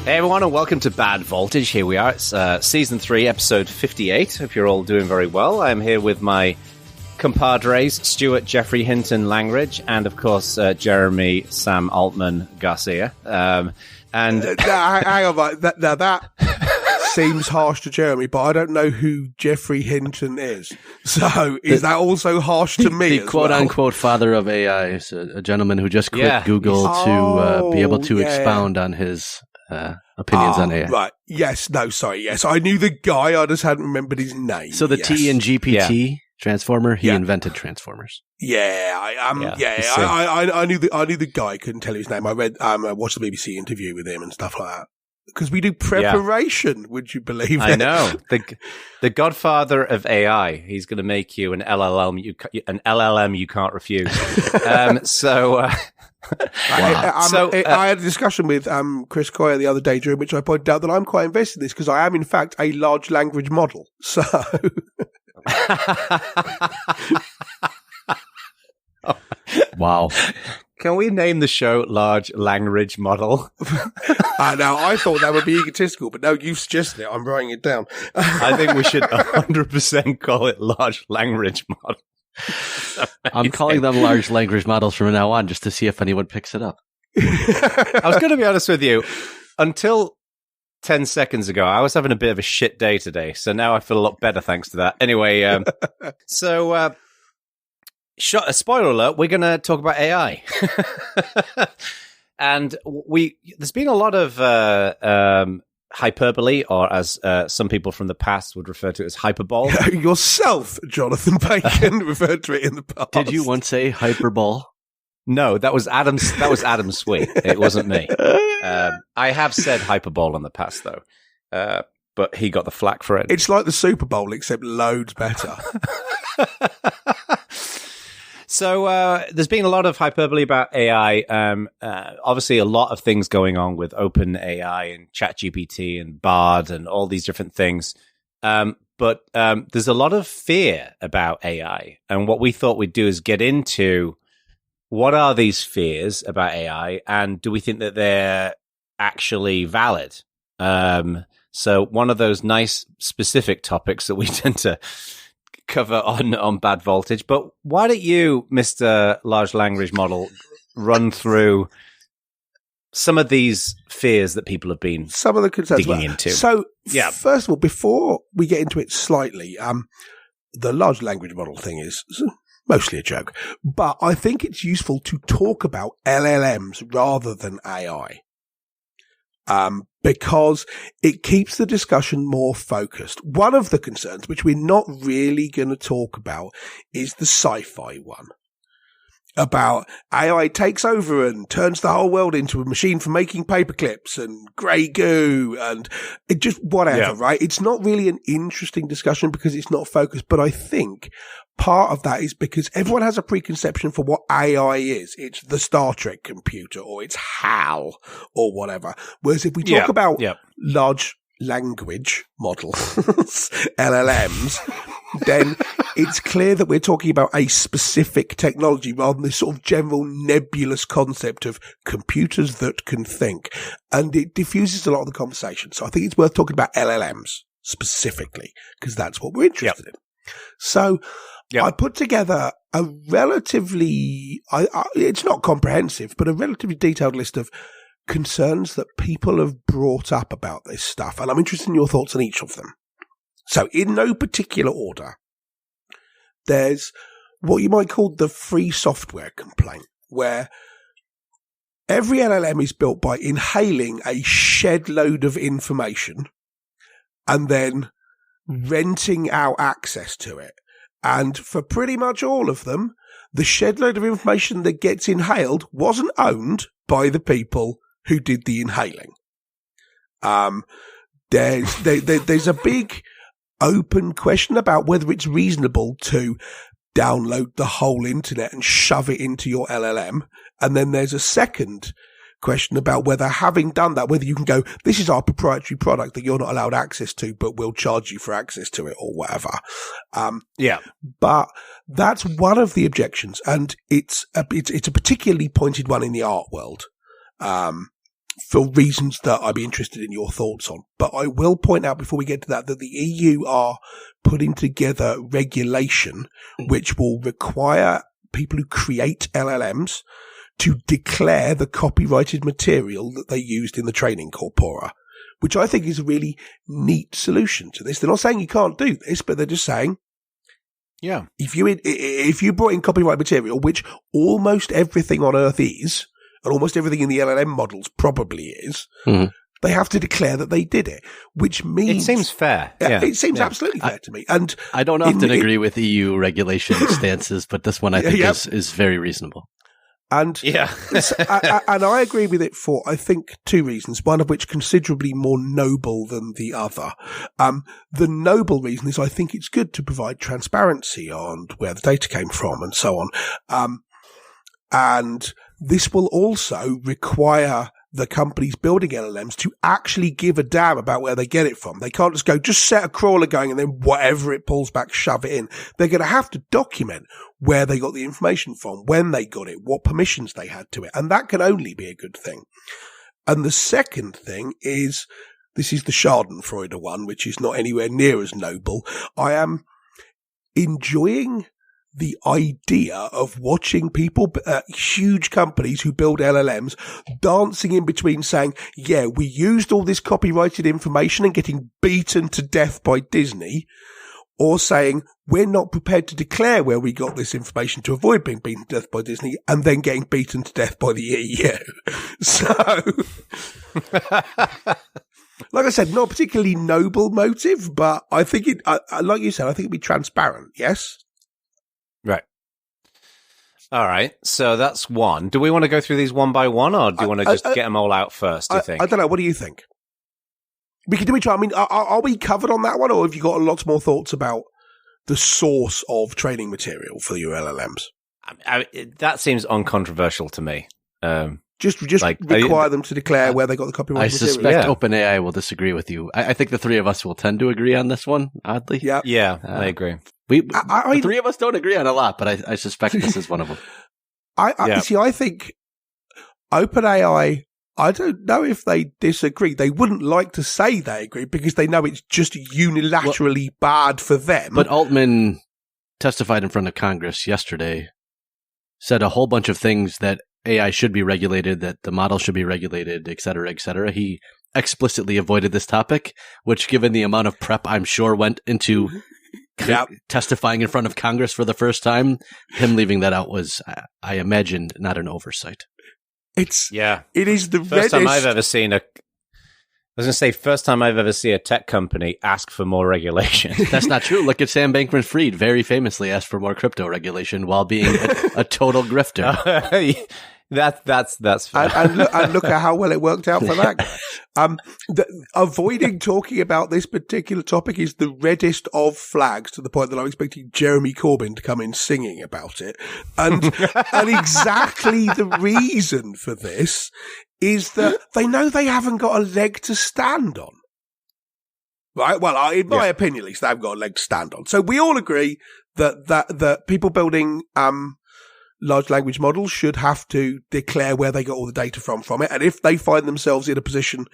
Hey everyone, and welcome to Bad Voltage. Here we are. It's Season 3, Episode 58. Hope you're all doing very well. I'm here with my compadres, Stuart, Jeffrey, Hinton, Langridge, and of course, Jeremy, Sam Altman, Garcia. Hang on, that seems harsh to Jeremy, but I don't know who Jeffrey Hinton is. So is that also harsh to me? The quote-unquote father of AI is a gentleman who just quit Google to be able to expound on his opinions on AI. Right. Yes. No, sorry. Yes. I knew the guy. I just hadn't remembered his name. So the T in GPT Transformer, he invented Transformers. I knew the guy. I couldn't tell you his name. I watched the BBC interview with him and stuff like that. Because we do preparation, would you believe it? I know. The godfather of AI. He's going to make you an LLM you can't refuse. I had a discussion with Chris Coyer the other day, during which I pointed out that I'm quite invested in this because I am, in fact, a large language model. So, wow. Can we name the show Large Langridge Model? Now, I thought that would be egotistical, but no, you've suggested it. I'm writing it down. I think we should 100% call it Large Langridge Model. I'm calling them large language models from now on just to see if anyone picks it up. I was going to be honest with you. Until 10 seconds ago, I was having a bit of a shit day today. So now I feel a lot better thanks to that. Anyway, spoiler alert, we're going to talk about AI. And there's been a lot of hyperbole, or as some people from the past would refer to it as hyperbole. Yourself, Jonathan Bacon, referred to it in the past. Did you once say hyperbole? No, that was Adam Sweet. It wasn't me. I have said hyperbole in the past, though, but he got the flack for it. It's like the Super Bowl, except loads better. So there's been a lot of hyperbole about AI. Obviously, a lot of things going on with OpenAI and ChatGPT and Bard and all these different things. But there's a lot of fear about AI. And what we thought we'd do is get into what are these fears about AI, and do we think that they're actually valid? So one of those nice specific topics that we tend to cover on Bad Voltage. But why don't you, Mr. Large Language Model, run through some of these fears that people have been some of the concerns digging into? So, first of all, before we get into it slightly, the large language model thing is mostly a joke, but I think it's useful to talk about LLMs rather than AI. Because it keeps the discussion more focused. One of the concerns, which we're not really going to talk about, is the sci-fi one. About AI takes over and turns the whole world into a machine for making paper clips and grey goo and it just whatever, right? It's not really an interesting discussion because it's not focused, but I think part of that is because everyone has a preconception for what AI is. It's the Star Trek computer or it's HAL or whatever. Whereas if we talk about large language models, LLMs, then it's clear that we're talking about a specific technology rather than this sort of general nebulous concept of computers that can think. And it diffuses a lot of the conversation. So I think it's worth talking about LLMs specifically because that's what we're interested in. So I put together a relatively, it's not comprehensive, but a relatively detailed list of concerns that people have brought up about this stuff. And I'm interested in your thoughts on each of them. So in no particular order, there's what you might call the free software complaint, where every LLM is built by inhaling a shed load of information and then renting out access to it. And for pretty much all of them, the shed load of information that gets inhaled wasn't owned by the people who did the inhaling. There's a big open question about whether it's reasonable to download the whole internet and shove it into your LLM. And then there's a second question about whether, having done that, whether you can go, this is our proprietary product that you're not allowed access to, but we'll charge you for access to it or whatever. But that's one of the objections. And it's a particularly pointed one in the art world. for reasons that I'd be interested in your thoughts on. But I will point out before we get to that the EU are putting together regulation which will require people who create LLMs to declare the copyrighted material that they used in the training corpora, which I think is a really neat solution to this. They're not saying you can't do this, but they're just saying, yeah, if you brought in copyright material, which almost everything on Earth is, and almost everything in the LLM models probably is, they have to declare that they did it, which means... It seems fair. It seems absolutely fair to me. And I don't often agree with EU regulation stances, but this one I think is very reasonable. And and I agree with it for, I think, two reasons, one of which considerably more noble than the other. The noble reason is I think it's good to provide transparency on where the data came from and so on. And this will also require the companies building LLMs to actually give a damn about where they get it from. They can't just go, just set a crawler going and then whatever it pulls back, shove it in. They're going to have to document where they got the information from, when they got it, what permissions they had to it. And that can only be a good thing. And the second thing is, this is the Schadenfreude one, which is not anywhere near as noble. I am enjoying the idea of watching people, huge companies who build LLMs, dancing in between saying, yeah, we used all this copyrighted information and getting beaten to death by Disney, or saying, we're not prepared to declare where we got this information to avoid being beaten to death by Disney, and then getting beaten to death by the EU. So, like I said, not a particularly noble motive, but I think like you said, I think it'd be transparent, yes? Right. All right. So that's one. Do we want to go through these one by one, or do you want to just get them all out first, do you think? I don't know. What do you think? We try. I mean, are we covered on that one, or have you got lots more thoughts about the source of training material for your LLMs? That seems uncontroversial to me. Just like, require them to declare where they got the copyright material. I suspect OpenAI will disagree with you. I think the three of us will tend to agree on this one, oddly. Yeah, I agree. The three of us don't agree on a lot, but I suspect this is one of them. I think OpenAI, I don't know if they disagree. They wouldn't like to say they agree because they know it's just unilaterally bad for them. But Altman testified in front of Congress yesterday, said a whole bunch of things that AI should be regulated, that the model should be regulated, et cetera, et cetera. He explicitly avoided this topic, which, given the amount of prep I'm sure went into testifying in front of Congress for the first time, him leaving that out was, I imagined, not an oversight. It is the first time I've ever seen first time I've ever seen a tech company ask for more regulation. That's not true. Look at Sam Bankman-Fried, very famously asked for more crypto regulation while being a total grifter. That's fair. And look at how well it worked out for that guy. Avoiding talking about this particular topic is the reddest of flags, to the point that I'm expecting Jeremy Corbyn to come in singing about it. And exactly the reason for this is that they know they haven't got a leg to stand on. Right? Well, in my opinion, at least, they haven't got a leg to stand on. So we all agree that people building large language models should have to declare where they got all the data from it. And if they find themselves in a position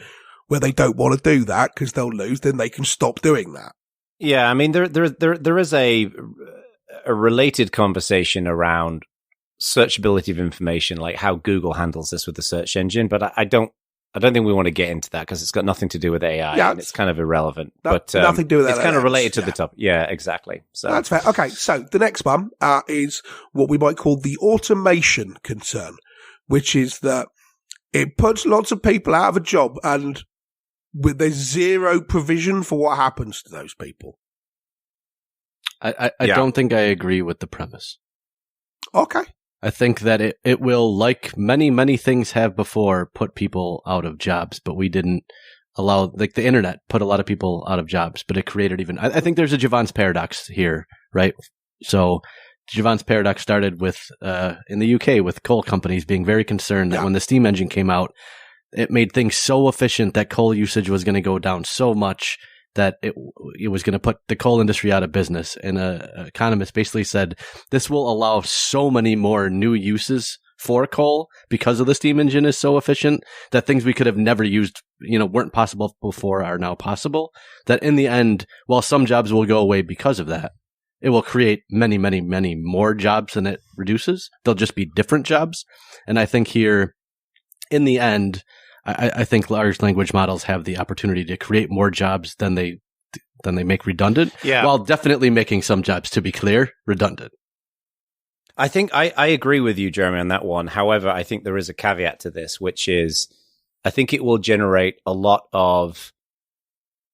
where they don't want to do that because they'll lose, then they can stop doing that. Yeah, I mean, there is a related conversation around searchability of information, like how Google handles this with the search engine. But I don't think we want to get into that because it's got nothing to do with AI and it's kind of irrelevant. But nothing to do with that. It's kind of related to the topic. Yeah, exactly. So that's fair. Okay, so the next one is what we might call the automation concern, which is that it puts lots of people out of a job and there's zero provision for what happens to those people. I don't think I agree with the premise. Okay. I think that it will, like many, many things have before, put people out of jobs, but we didn't allow, like the internet put a lot of people out of jobs, but it created even, I think there's a Jevons paradox here, right? So Jevons paradox started with, in the UK with coal companies being very concerned that when the steam engine came out, it made things so efficient that coal usage was going to go down so much that it was going to put the coal industry out of business. And an economist basically said, this will allow so many more new uses for coal because of the steam engine is so efficient that things we could have never used, weren't possible before are now possible. That in the end, while some jobs will go away because of that, it will create many, many, many more jobs than it reduces. They'll just be different jobs. And I think here, in the end, I think large language models have the opportunity to create more jobs than they make redundant, while definitely making some jobs, to be clear, redundant. I think I agree with you, Jeremy, on that one. However, I think there is a caveat to this, which is I think it will generate a lot of...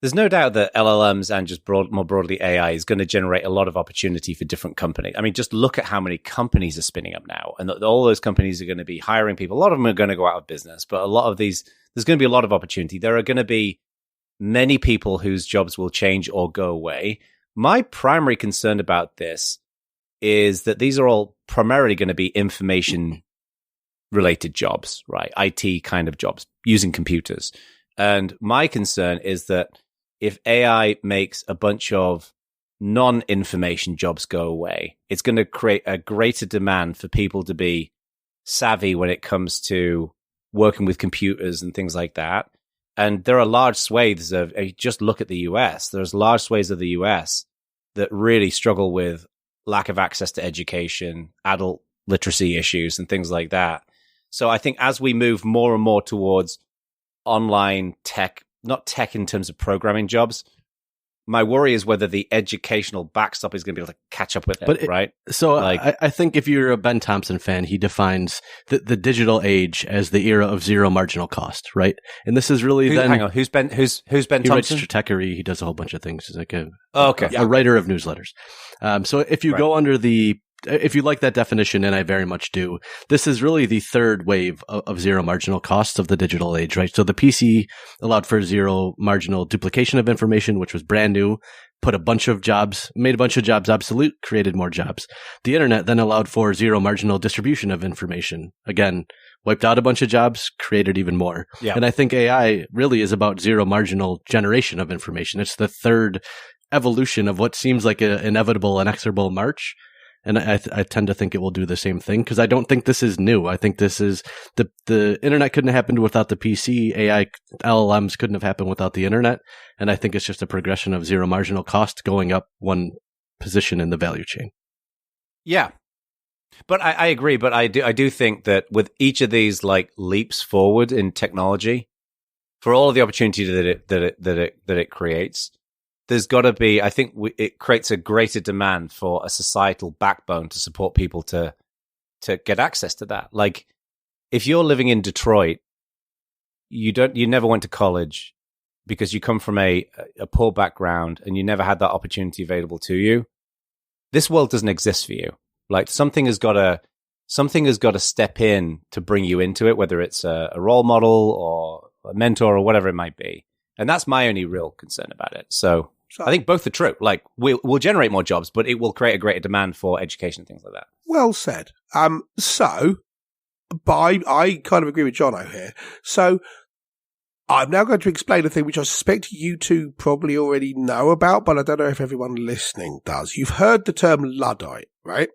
There's no doubt that LLMs and just more broadly AI is going to generate a lot of opportunity for different companies. I mean, just look at how many companies are spinning up now. And all those companies are going to be hiring people. A lot of them are going to go out of business, but a lot of these, there's going to be a lot of opportunity. There are going to be many people whose jobs will change or go away. My primary concern about this is that these are all primarily going to be information related jobs, right? IT kind of jobs using computers. And my concern is that if AI makes a bunch of non-information jobs go away, it's going to create a greater demand for people to be savvy when it comes to working with computers and things like that. And there are large swathes of, just look at the US, there's large swathes of the US that really struggle with lack of access to education, adult literacy issues, and things like that. So I think as we move more and more towards online tech, not tech in terms of programming jobs, my worry is whether the educational backstop is going to be able to catch up with it, right? So I think if you're a Ben Thompson fan, he defines the digital age as the era of zero marginal cost, right? And this is really hang on, who's Ben Thompson? He writes Stratechery. He does a whole bunch of things. He's like a writer of newsletters. So if you go under if you like that definition, and I very much do, this is really the third wave of zero marginal costs of the digital age, right? So the PC allowed for zero marginal duplication of information, which was brand new, made a bunch of jobs obsolete, created more jobs. The internet then allowed for zero marginal distribution of information. Again, wiped out a bunch of jobs, created even more. Yeah. And I think AI really is about zero marginal generation of information. It's the third evolution of what seems like an inevitable, inexorable march. And I tend to think it will do the same thing because I don't think this is new. I think this is the internet couldn't have happened without the PC. AI LLMs couldn't have happened without the internet. And I think it's just a progression of zero marginal cost going up one position in the value chain. Yeah. But I agree. But I do think that with each of these like leaps forward in technology, for all of the opportunity that it creates, there's got to be, I think it creates a greater demand for a societal backbone to support people to get access to that. Like, if you're living in Detroit, you never went to college because you come from a poor background and you never had that opportunity available to you. This world doesn't exist for you. Like, something has got to step in to bring you into it, whether it's a role model or a mentor or whatever it might be. And that's my only real concern about it. So I think both are true. Like, we'll generate more jobs, but it will create a greater demand for education and things like that. Well said. I kind of agree with Jono here. So I'm now going to explain a thing which I suspect you two probably already know about, but I don't know if everyone listening does. You've heard the term Luddite, right?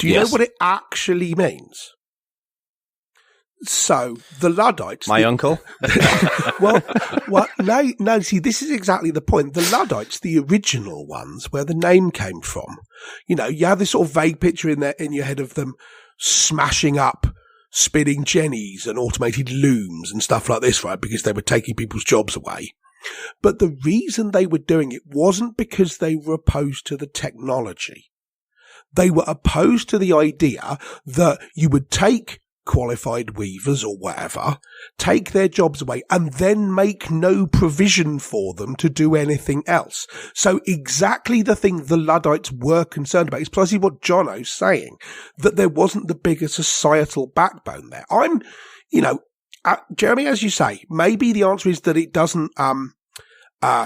Do you know what it actually means? So the Luddites, my uncle. No. See, this is exactly the point. The Luddites, the original ones, where the name came from. You know, you have this sort of vague picture in your head of them smashing up spinning jennies and automated looms and stuff like this, right? Because they were taking people's jobs away. But the reason they were doing it wasn't because they were opposed to the technology. They were opposed to the idea that you would take qualified weavers or whatever, take their jobs away, and then make no provision for them to do anything else. So exactly the thing the Luddites were concerned about is precisely what Jono's saying, that there wasn't the bigger societal backbone there. Jeremy, as you say, maybe the answer is that it doesn't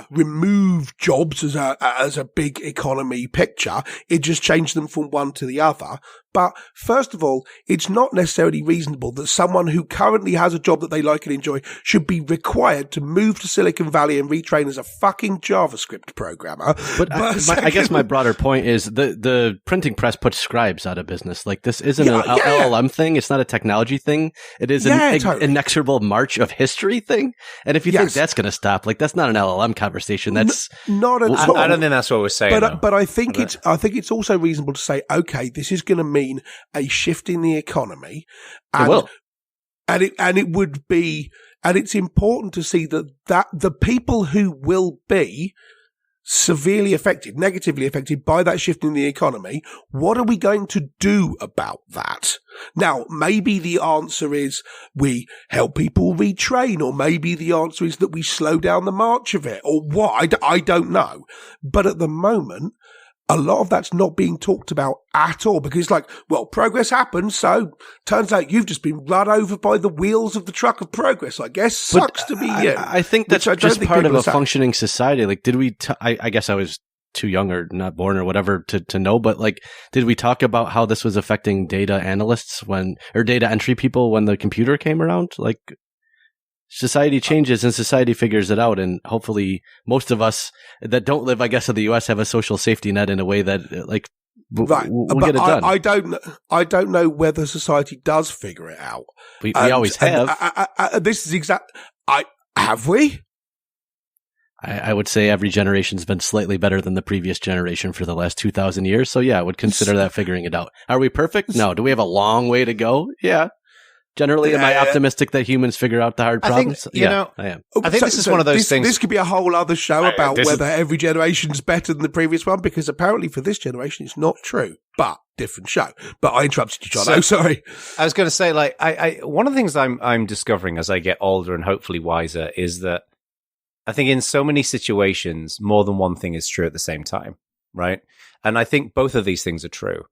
remove jobs as a big economy picture. It just changed them from one to the other. But first of all, it's not necessarily reasonable that someone who currently has a job that they like and enjoy should be required to move to Silicon Valley and retrain as a fucking JavaScript programmer. But I guess my broader point is the printing press puts scribes out of business. Like, this isn't an LLM thing. It's not a technology thing. It is an inexorable march of history thing. And if you think that's going to stop, like, that's not an LLM conversation. That's not at all. I don't think that's what we're saying. But I think it's also reasonable to say, okay, this is going to mean a shift in the economy. And, it will. And it would be, and it's important to see that the people who will be severely affected, negatively affected by that shift in the economy, what are we going to do about that? Now, maybe the answer is we help people retrain, or maybe the answer is that we slow down the march of it, or what? I don't know. But at the moment, a lot of that's not being talked about at all, because it's like, well, progress happens, so turns out you've just been run over by the wheels of the truck of progress. I guess sucks to be you. I think that's just part of a functioning society. Like, did we? I guess I was too young or not born or whatever to know, but like, did we talk about how this was affecting data analysts or data entry people when the computer came around? Like, society changes and society figures it out, and hopefully most of us that don't live, I guess, in the US have a social safety net in a way that, like, we'll get it done. I don't know whether society does figure it out. We always have. This is have we? I would say every generation's been slightly better than the previous generation for the last 2,000 years. So yeah, I would consider that figuring it out. Are we perfect? No. Do we have a long way to go? Yeah. Generally, am I optimistic that humans figure out the hard problems? I am. I think this is one of those things. This could be a whole other show about whether every generation's better than the previous one, because apparently for this generation, it's not true. But different show. But I interrupted you, John. Sorry. I was going to say, like, I one of the things I'm discovering as I get older and hopefully wiser is that I think in so many situations, more than one thing is true at the same time, right? And I think both of these things are true.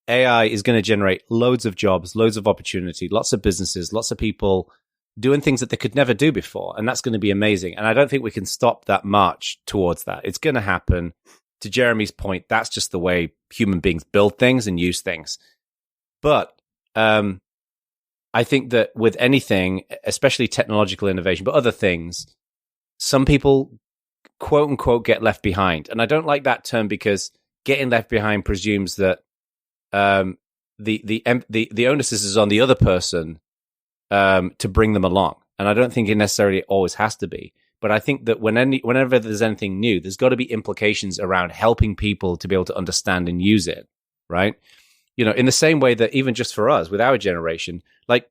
AI is going to generate loads of jobs, loads of opportunity, lots of businesses, lots of people doing things that they could never do before. And that's going to be amazing. And I don't think we can stop that march towards that. It's going to happen. To Jeremy's point, that's just the way human beings build things and use things. But I think that with anything, especially technological innovation, but other things, some people, quote unquote, get left behind. And I don't like that term, because getting left behind presumes that the onus is on the other person to bring them along, and I don't think it necessarily always has to be. But I think that whenever there's anything new, there's got to be implications around helping people to be able to understand and use it, right? You know, in the same way that even just for us with our generation, like,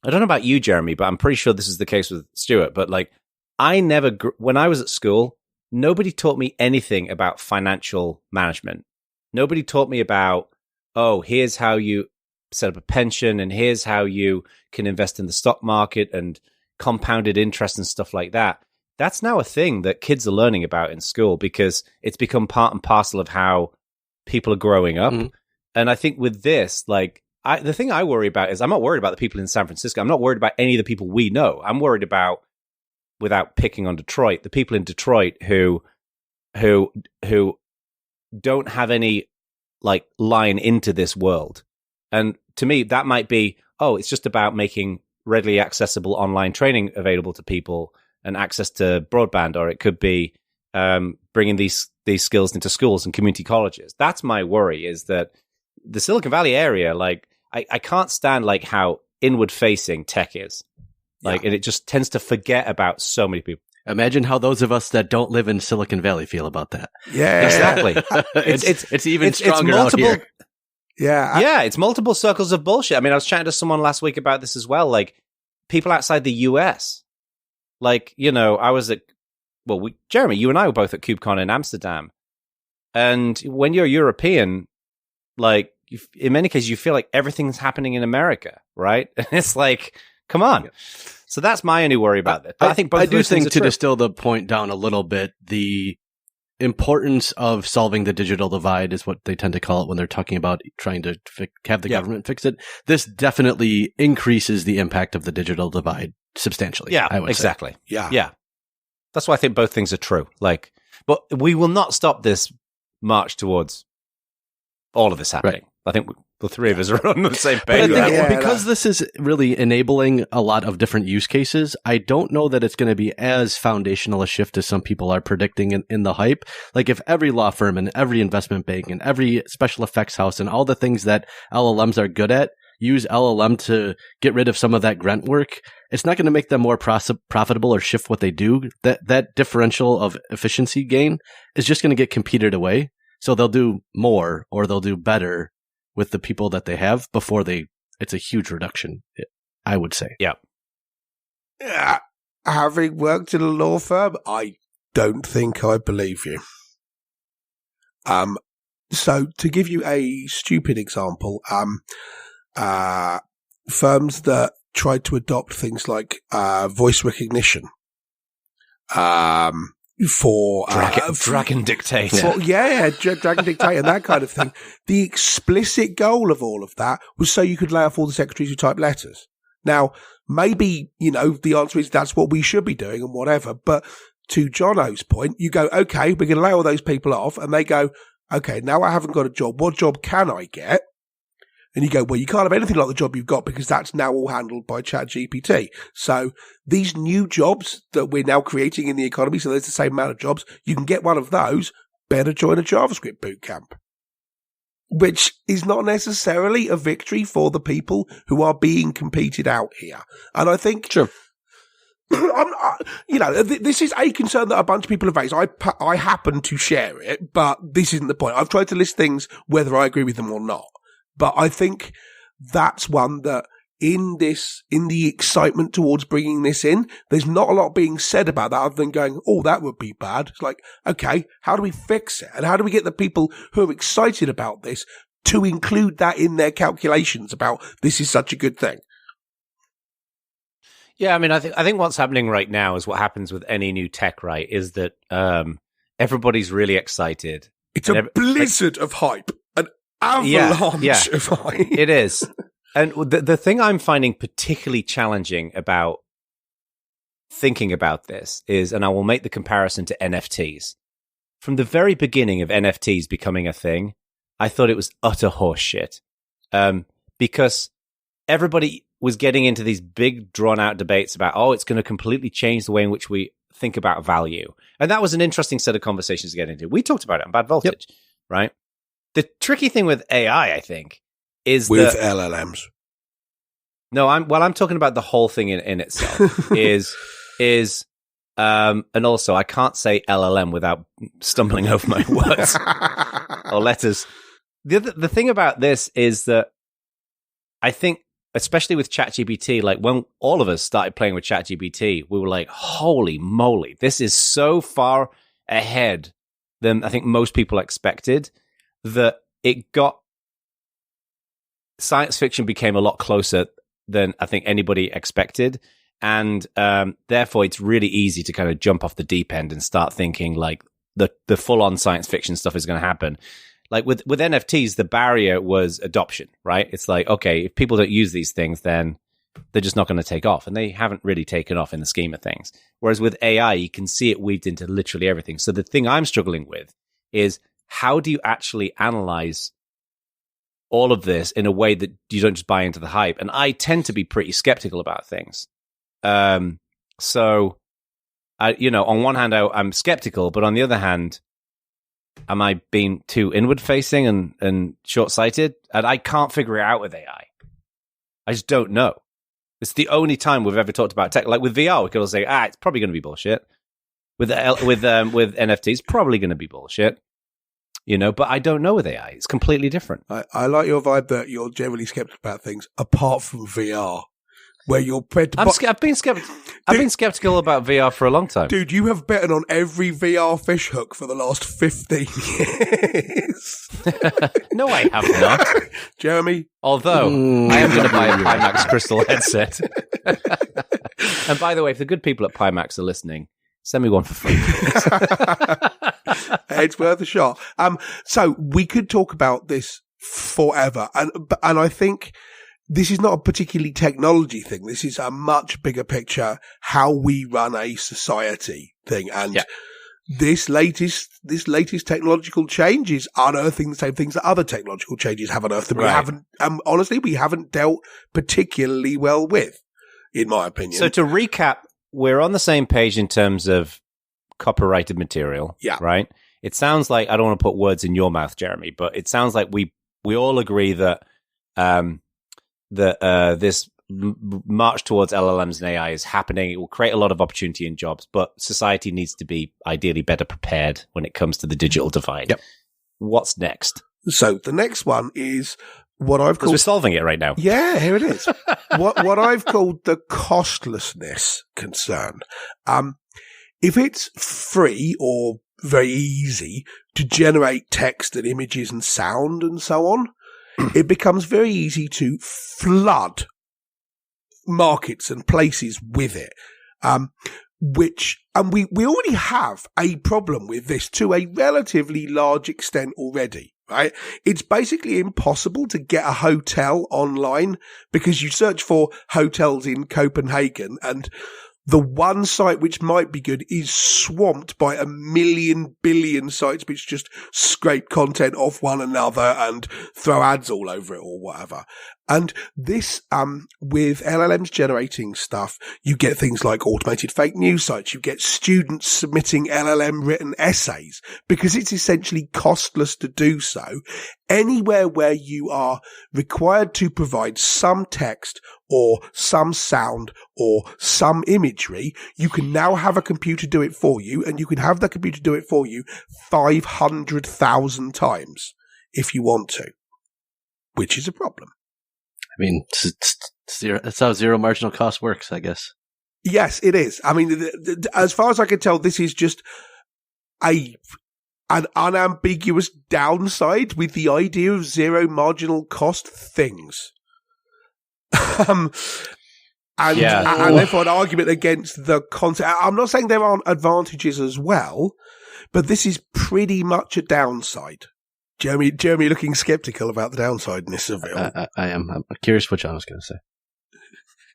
I don't know about you, Jeremy, but I'm pretty sure this is the case with Stuart. But like, when I was at school, nobody taught me anything about financial management. Nobody taught me about, oh, here's how you set up a pension, and here's how you can invest in the stock market and compounded interest and stuff like that. That's now a thing that kids are learning about in school, because it's become part and parcel of how people are growing up. Mm-hmm. And I think with this, like, the thing I worry about is I'm not worried about the people in San Francisco. I'm not worried about any of the people we know. I'm worried about, without picking on Detroit, the people in Detroit who don't have any like line into this world. And to me, that might be, it's just about making readily accessible online training available to people and access to broadband, or it could be bringing these skills into schools and community colleges. That's my worry, is that the Silicon Valley area, like, I can't stand like how inward facing tech is. Like, and it just tends to forget about so many people. Imagine how those of us that don't live in Silicon Valley feel about that. Yeah, exactly. it's even stronger out here. Yeah, it's multiple circles of bullshit. I mean, I was chatting to someone last week about this as well. Like, people outside the US. Like, you know, Jeremy, you and I were both at KubeCon in Amsterdam, and when you're European, like, in many cases, you feel like everything's happening in America, right? And it's like, come on. Yeah. So that's my only worry about it. But I think both of those things are true. To distill the point down a little bit, the importance of solving the digital divide is what they tend to call it when they're talking about trying to have the government fix it. This definitely increases the impact of the digital divide substantially. Yeah, I would exactly. Say. Yeah. That's why I think both things are true. Like, but we will not stop this march towards all of this happening. Right. I think The three of us are on the same But I page. think because this is really enabling a lot of different use cases, I don't know that it's going to be as foundational a shift as some people are predicting in the hype. Like if every law firm and every investment bank and every special effects house and all the things that LLMs are good at use LLM to get rid of some of that grunt work, it's not going to make them more profitable or shift what they do. That differential of efficiency gain is just going to get competed away. So they'll do more or they'll do better with the people that they have before it's a huge reduction, I would say. Yeah. Having worked in a law firm, I don't think I believe you. So to give you a stupid example, firms that tried to adopt things like voice recognition for Dragon Dictate. Dragon Dictate and that kind of thing. The explicit goal of all of that was so you could lay off all the secretaries who type letters. Now, maybe, the answer is that's what we should be doing and whatever. But to Jono's point, you go, okay, we're going to lay all those people off. And they go, okay, now I haven't got a job. What job can I get? And you go, well, you can't have anything like the job you've got because that's now all handled by ChatGPT. So these new jobs that we're now creating in the economy, so there's the same amount of jobs, you can get one of those, better join a JavaScript bootcamp, which is not necessarily a victory for the people who are being competed out here. And I think... Sure. This is a concern that a bunch of people have raised. I happen to share it, but this isn't the point. I've tried to list things whether I agree with them or not. But I think that's one that in the excitement towards bringing this in, there's not a lot being said about that other than going, oh, that would be bad. It's like, okay, how do we fix it? And how do we get the people who are excited about this to include that in their calculations about this is such a good thing? Yeah, I mean, I think what's happening right now is what happens with any new tech, right? Is that everybody's really excited. It's a blizzard of hype. Avalanche of hype. It is. And the thing I'm finding particularly challenging about thinking about this is, and I will make the comparison to NFTs. From the very beginning of NFTs becoming a thing, I thought it was utter horseshit. Because everybody was getting into these big drawn-out debates about, it's going to completely change the way in which we think about value. And that was an interesting set of conversations to get into. We talked about it on Bad Voltage, right? The tricky thing with AI, I think, is with LLMs. No, I'm talking about the whole thing in itself. And also I can't say LLM without stumbling over my words or letters. The thing about this is that I think, especially with ChatGPT, like when all of us started playing with ChatGPT, we were like, holy moly, this is so far ahead than I think most people expected. That science fiction became a lot closer than I think anybody expected. And therefore, it's really easy to kind of jump off the deep end and start thinking like the full-on science fiction stuff is going to happen. Like with NFTs, the barrier was adoption, right? It's like, okay, if people don't use these things, then they're just not going to take off. And they haven't really taken off in the scheme of things. Whereas with AI, you can see it weaved into literally everything. So the thing I'm struggling with is, how do you actually analyze all of this in a way that you don't just buy into the hype? And I tend to be pretty skeptical about things. So, on one hand, I'm skeptical, but on the other hand, am I being too inward-facing and short-sighted? And I can't figure it out with AI. I just don't know. It's the only time we've ever talked about tech. Like with VR, we could all say, it's probably going to be bullshit. With NFTs, it's probably going to be bullshit. But I don't know with AI. It's completely different. I like your vibe that you're generally skeptical about things, apart from VR, where you're... I've been skeptical about VR for a long time. Dude, you have betted on every VR fish hook for the last 15 years. No, I have not. Jeremy? Although, I am going to buy a Pimax crystal headset. And by the way, if the good people at Pimax are listening, send me one for free. It's worth a shot. So we could talk about this forever. And I think this is not a particularly technology thing. This is a much bigger picture, how we run a society thing. And this latest technological change is unearthing the same things that other technological changes have unearthed. And we haven't, honestly, we haven't dealt particularly well with, in my opinion. So to recap, we're on the same page in terms of copyrighted material. Yeah. Right. It sounds like, I don't want to put words in your mouth, Jeremy, but it sounds like we all agree that this march towards LLMs and AI is happening. It will create a lot of opportunity in jobs, but society needs to be ideally better prepared when it comes to the digital divide. Yep. What's next? So the next one is what I've called... We're solving it right now. Yeah, here it is. what I've called the costlessness concern. If it's free or very easy to generate text and images and sound and so on, it becomes very easy to flood markets and places with it. We already have a problem with this to a relatively large extent already, right? It's basically impossible to get a hotel online because you search for hotels in Copenhagen and the one site which might be good is swamped by 1 billion sites which just scrape content off one another and throw ads all over it or whatever. And this, with LLMs generating stuff, you get things like automated fake news sites. You get students submitting LLM-written essays because it's essentially costless to do so. Anywhere where you are required to provide some text or some sound or some imagery, you can now have a computer do it for you, and you can have the computer do it for you 500,000 times if you want to, which is a problem. I mean, that's how zero marginal cost works, I guess. Yes, it is. I mean, as far as I can tell, this is just an unambiguous downside with the idea of zero marginal cost things. And therefore an argument against the concept. I'm not saying there aren't advantages as well, but this is pretty much a downside. Jeremy looking skeptical about the downsideness of it. I am. I'm curious what John was going to say.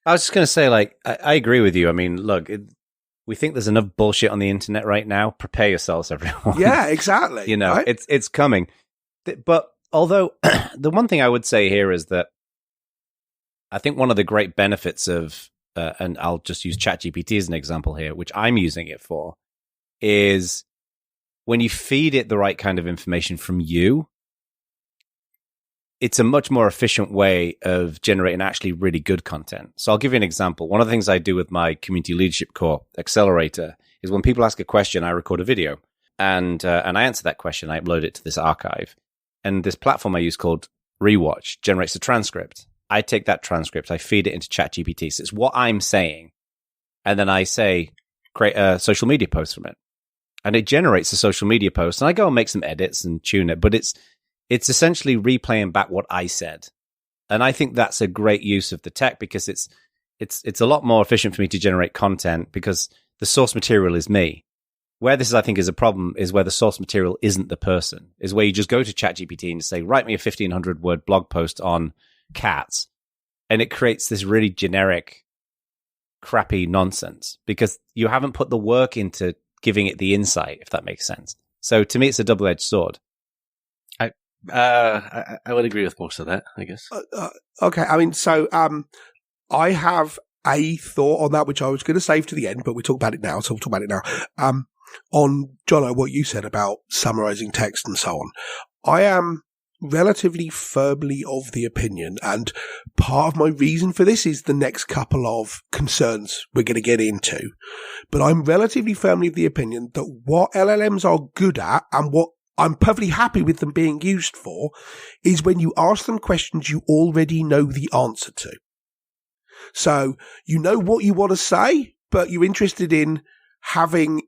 I was just going to say, like, I agree with you. I mean, look, we think there's enough bullshit on the internet right now. Prepare yourselves, everyone. Yeah, exactly. You know, right? it's coming. But although the one thing I would say here is that I think one of the great benefits of, and I'll just use ChatGPT as an example here, which I'm using it for, is when you feed it the right kind of information from you, it's a much more efficient way of generating actually really good content. So I'll give you an example. One of the things I do with my Community Leadership Core Accelerator is when people ask a question, I record a video and I answer that question. I upload it to this archive. And this platform I use called Rewatch generates a transcript. I take that transcript, I feed it into ChatGPT. So it's what I'm saying. And then I say, create a social media post from it. And it generates a social media post. And I go and make some edits and tune it. But it's essentially replaying back what I said. And I think that's a great use of the tech because it's a lot more efficient for me to generate content because the source material is me. Where this is, I think, is a problem is where the source material isn't the person, is where you just go to ChatGPT and say, write me a 1,500-word blog post on cats. And it creates this really generic, crappy nonsense because you haven't put the work into giving it the insight, if that makes sense. So to me, it's a double-edged sword. I would agree with most of that, I guess. Okay. I mean, so I have a thought on that, which I was going to save to the end, but we'll talk about it now. So we'll talk about it now. On, Jono, what you said about summarizing text and so on. I am relatively firmly of the opinion, and part of my reason for this is the next couple of concerns we're going to get into. But I'm relatively firmly of the opinion that what LLMs are good at and what I'm perfectly happy with them being used for is when you ask them questions you already know the answer to. So you know what you want to say, but you're interested in having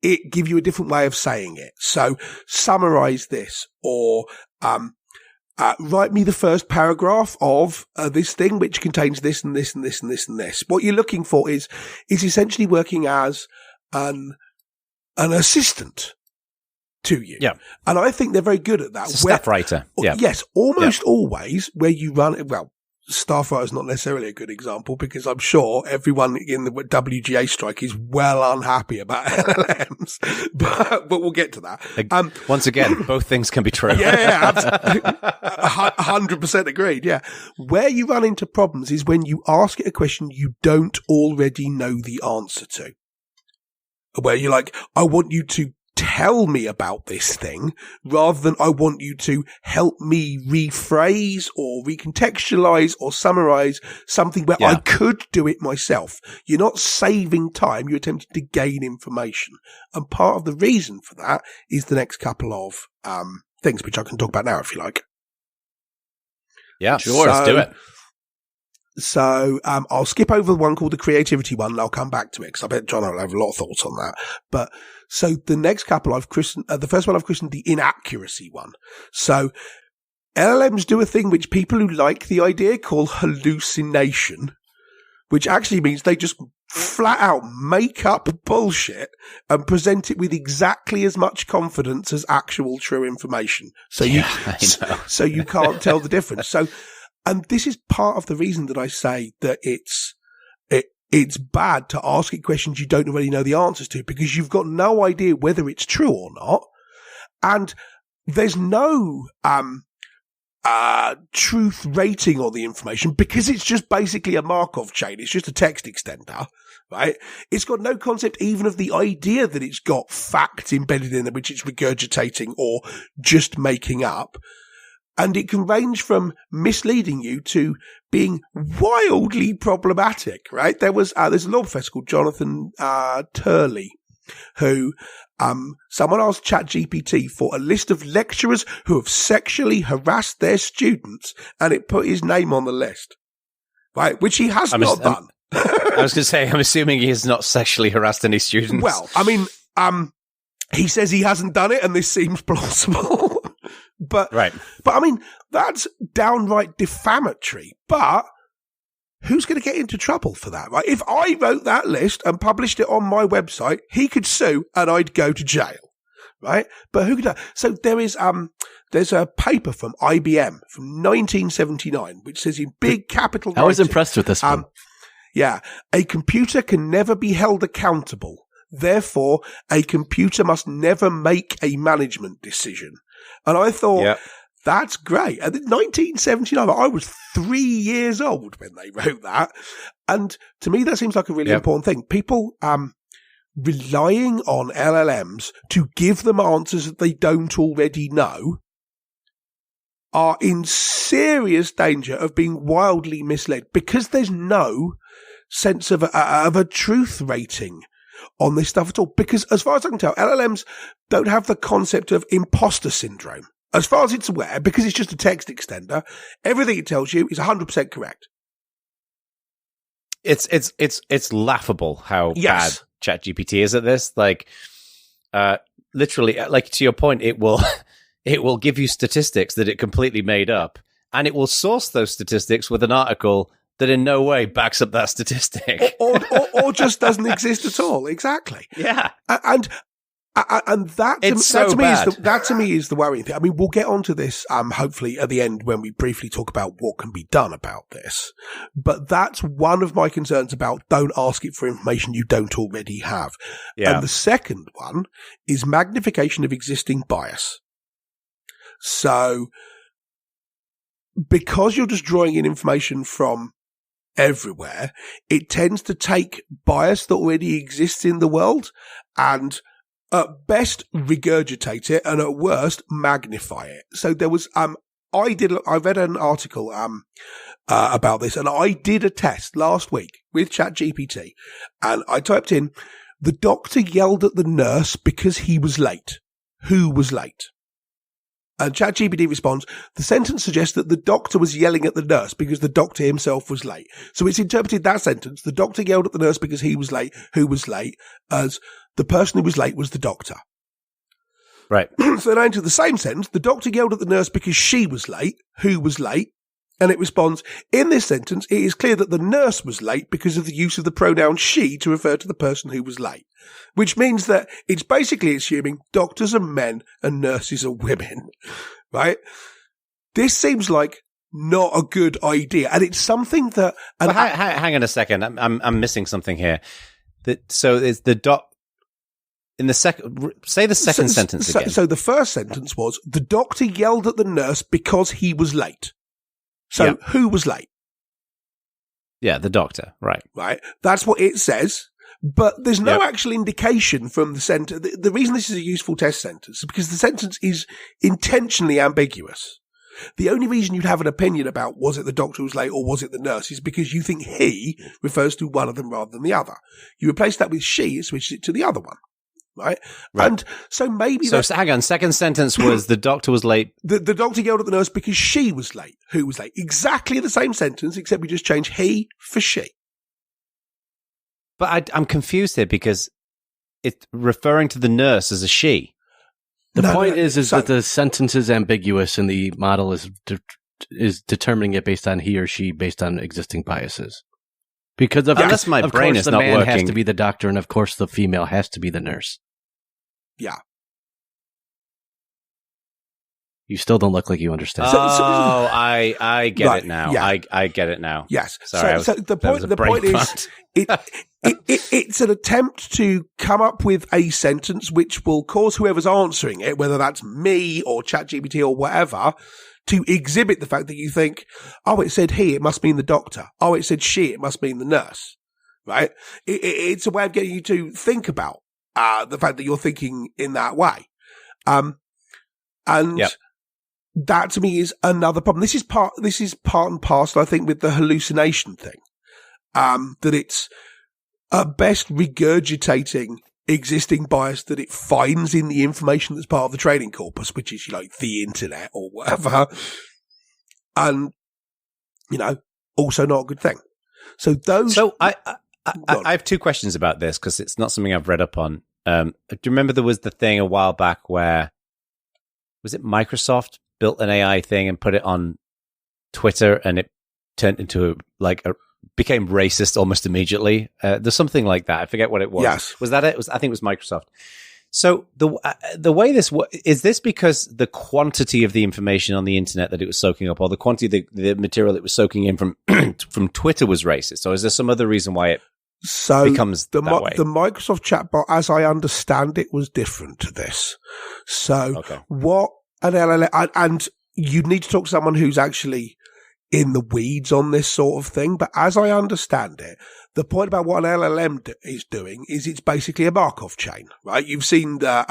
it give you a different way of saying it. So summarize this, or write me the first paragraph of this thing, which contains this and this and this and this and this. What you're looking for is essentially working as an assistant to you. Yeah. And I think they're very good at that. It's a staff writer. Yeah. Yes, almost always where you run, well, Staff is not necessarily a good example because I'm sure everyone in the WGA strike is well unhappy about LLMs, but we'll get to that. Once again, both things can be true. Yeah, 100% agreed. Yeah. Where you run into problems is when you ask it a question you don't already know the answer to. Where you're like, I want you to tell me about this thing rather than I want you to help me rephrase or recontextualize or summarize something where I could do it myself. You're not saving time. You're attempting to gain information. And part of the reason for that is the next couple of things, which I can talk about now if you like. Yeah, sure. Let's do it. So I'll skip over the one called the creativity one and I'll come back to it because I bet John will have a lot of thoughts on that. But so the next couple I've christened, the first one I've christened the inaccuracy one. So LLMs do a thing which people who like the idea call hallucination, which actually means they just flat out make up bullshit and present it with exactly as much confidence as actual true information. So you can't tell the difference. So, and this is part of the reason that I say that it's bad to ask it questions you don't already know the answers to because you've got no idea whether it's true or not. And there's no truth rating on the information because it's just basically a Markov chain. It's just a text extender, right? It's got no concept even of the idea that it's got facts embedded in it, which it's regurgitating or just making up. And it can range from misleading you to being wildly problematic, right? There's a law professor called Jonathan Turley who someone asked ChatGPT for a list of lecturers who have sexually harassed their students, and it put his name on the list, right? Which he has not done. I was going to say, I'm assuming he has not sexually harassed any students. Well, I mean, he says he hasn't done it, and this seems plausible. But I mean, that's downright defamatory. But who's going to get into trouble for that, right? If I wrote that list and published it on my website, he could sue and I'd go to jail, right? But who could? So there's a paper from IBM from 1979 which says in big capital writing, I was impressed with this one. Yeah, a computer can never be held accountable. Therefore, a computer must never make a management decision. And I thought, that's great. And in 1979, I was 3 years old when they wrote that. And to me, that seems like a really important thing. People relying on LLMs to give them answers that they don't already know are in serious danger of being wildly misled because there's no sense of a truth rating on this stuff at all. Because as far as I can tell, LLMs don't have the concept of imposter syndrome. As far as it's aware, because it's just a text extender, everything it tells you is 100% correct. It's laughable how bad ChatGPT is at this. Like, literally, like to your point, it will give you statistics that it completely made up, and it will source those statistics with an article that in no way backs up that statistic, or just doesn't exist at all. Exactly. Yeah, and that to me is the worrying thing. I mean, we'll get onto this hopefully at the end when we briefly talk about what can be done about this. But that's one of my concerns about don't ask it for information you don't already have. Yeah. And the second one is magnification of existing bias. So because you're just drawing in information from everywhere, it tends to take bias that already exists in the world and at best regurgitate it and at worst magnify it. So there was, I read an article, about this and I did a test last week with ChatGPT and I typed in, the doctor yelled at the nurse because he was late. Who was late? And ChatGPT responds, the sentence suggests that the doctor was yelling at the nurse because the doctor himself was late. So it's interpreted that sentence, the doctor yelled at the nurse because he was late, who was late, as the person who was late was the doctor. Right. So then I enter the same sentence, the doctor yelled at the nurse because she was late, who was late, and it responds, in this sentence, it is clear that the nurse was late because of the use of the pronoun she to refer to the person who was late. Which means that it's basically assuming doctors are men and nurses are women, right? This seems like not a good idea. And it's something that... And hang on a second. I'm missing something here. So is the in the second... Say the second sentence again. So the first sentence was, the doctor yelled at the nurse because he was late. So who was late? Yeah, the doctor. Right. Right. That's what it says. But there's no actual indication from the sentence. The reason this is a useful test sentence is because the sentence is intentionally ambiguous. The only reason you'd have an opinion about was it the doctor who was late or was it the nurse is because you think he refers to one of them rather than the other. You replace that with she, it switches it to the other one. Right? And so maybe... So hang on, second sentence was the doctor was late. The doctor yelled at the nurse because she was late. Who was late? Exactly the same sentence, except we just change he for she. But I'm confused here because it's referring to the nurse as a she. The point is that the sentence is ambiguous and the model is determining it based on he or she based on existing biases. Because unless my brain is not working, the man has to be the doctor, and of course the female has to be the nurse. Yeah. You still don't look like you understand. I get it now. Yeah. I get it now. Yes. Sorry. So the point is, it's an attempt to come up with a sentence which will cause whoever's answering it, whether that's me or ChatGPT or whatever, to exhibit the fact that you think, oh, it said he, it must mean the doctor. Oh, it said she, it must mean the nurse. Right? It's a way of getting you to think about the fact that you're thinking in that way. That to me is another problem. This is part and parcel, I think, with the hallucination thing. That it's at best regurgitating existing bias that it finds in the information that's part of the training corpus, which is like the internet or whatever. And, also not a good thing. So I have two questions about this because it's not something I've read up on. Do you remember there was the thing a while back where, was it Microsoft built an AI thing and put it on Twitter and it turned into became racist almost immediately? There's something like that. I forget what it was. Yes. Was that it? I think it was Microsoft. So the way this is this because the quantity of the information on the internet that it was soaking up, or the quantity of the material it was soaking in from from Twitter was racist? Or is there some other reason why it becomes that way? The Microsoft chatbot, as I understand it, was different to this. So what an LLM, and you'd need to talk to someone who's actually in the weeds on this sort of thing. But as I understand it, the point about what an LLM is doing is it's basically a Markov chain, right? You've seen the,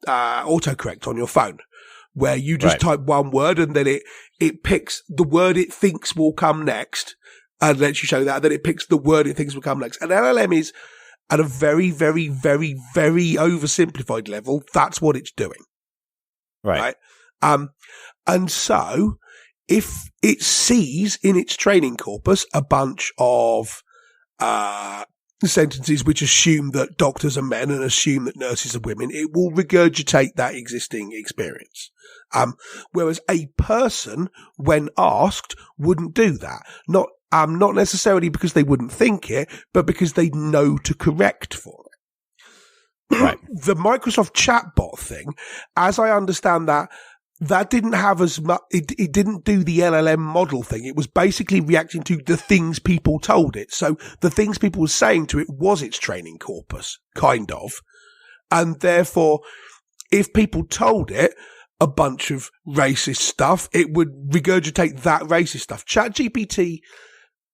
autocorrect on your phone where you just type one word and then it picks the word it thinks will come next and lets you show that. Then it picks the word it thinks will come next. An LLM is at a very, very, very, very oversimplified level. That's what it's doing. Right. And so if it sees in its training corpus a bunch of sentences which assume that doctors are men and assume that nurses are women, it will regurgitate that existing experience. Whereas a person, when asked, wouldn't do that. Not necessarily because they wouldn't think it, but because they know to correct for it. Right. The Microsoft chatbot thing, as I understand that didn't have as much, it didn't do the LLM model thing. It was basically reacting to the things people told it. So the things people were saying to it was its training corpus, kind of. And therefore, if people told it a bunch of racist stuff, it would regurgitate that racist stuff. ChatGPT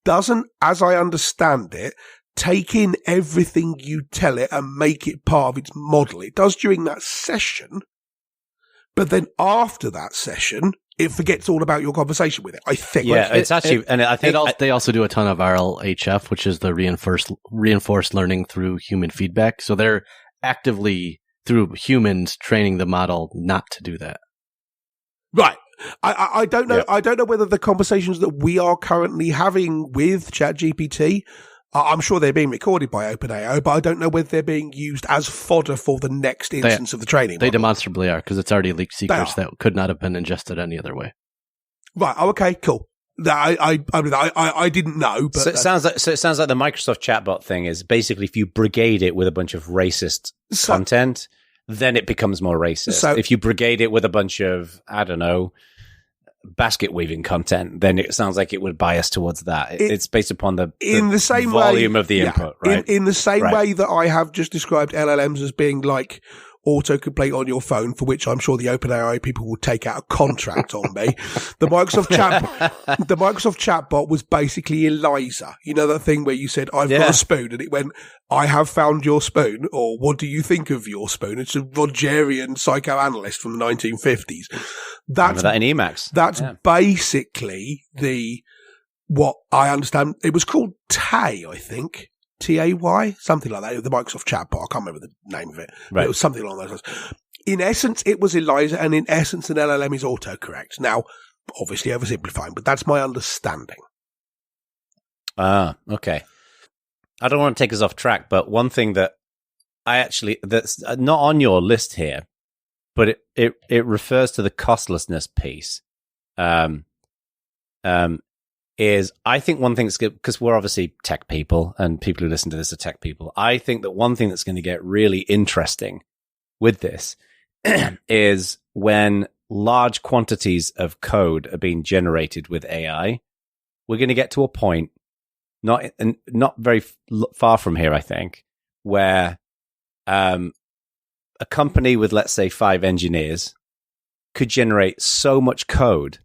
doesn't, as I understand it, take in everything you tell it and make it part of its model. It does during that session, but then after that session, it forgets all about your conversation with it, I think. Yeah, it's actually, and I think they also do a ton of RLHF, which is the reinforced learning through human feedback. So they're actively, through humans, training the model not to do that. Right. I don't know. Yeah. I don't know whether the conversations that we are currently having with ChatGPT, I'm sure they're being recorded by OpenAI, but I don't know whether they're being used as fodder for the next instance of the training model. They demonstrably are, because it's already leaked secrets that could not have been ingested any other way. Right. Oh, okay. Cool. I didn't know, but so it sounds like the Microsoft chatbot thing is basically if you brigade it with a bunch of racist content, then it becomes more racist. So if you brigade it with a bunch of, I don't know, basket weaving content, then it sounds like it would bias towards that. It's based upon the same volume way, of the input, right? In the same way that I have just described LLMs as being like autocomplete on your phone, for which I'm sure the OpenAI people will take out a contract on me. The Microsoft chatbot was basically Eliza. You know that thing where you said, I've got a spoon, and it went, I have found your spoon, or what do you think of your spoon? It's a Rogerian psychoanalyst from the 1950s. That's that in Emacs. That's basically what I understand. It was called Tay, I think. TAY, something like that. The Microsoft chatbot. I can't remember the name of it. Right. It was something along those lines. In essence, it was Eliza, and in essence, an LLM is autocorrect. Now, obviously oversimplifying, but that's my understanding. Okay. I don't want to take us off track, but one thing that that's not on your list here, but it refers to the costlessness piece. Is I think one thing that's good, because we're obviously tech people and people who listen to this are tech people. I think that one thing that's going to get really interesting with this is when large quantities of code are being generated with AI. We're going to get to a point, not very far from here, I think, where a company with, let's say, 5 engineers could generate so much code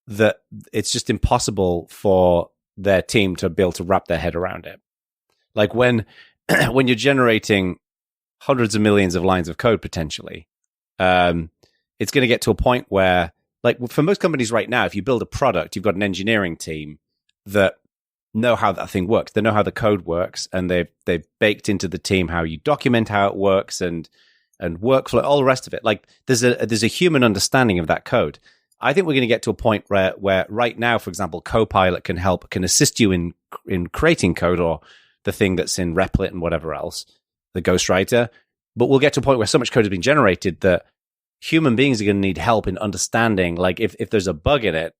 that it's just impossible for their team to be able to wrap their head around it. Like when you're generating hundreds of millions of lines of code potentially, it's going to get to a point where, like for most companies right now, if you build a product, you've got an engineering team that know how that thing works. They know how the code works, and they've baked into the team how you document how it works and workflow, all the rest of it. Like there's a human understanding of that code. I think we're going to get to a point where right now, for example, Copilot can assist you in creating code, or the thing that's in Replit and whatever else, the ghostwriter. But we'll get to a point where so much code has been generated that human beings are going to need help in understanding, like if there's a bug in it,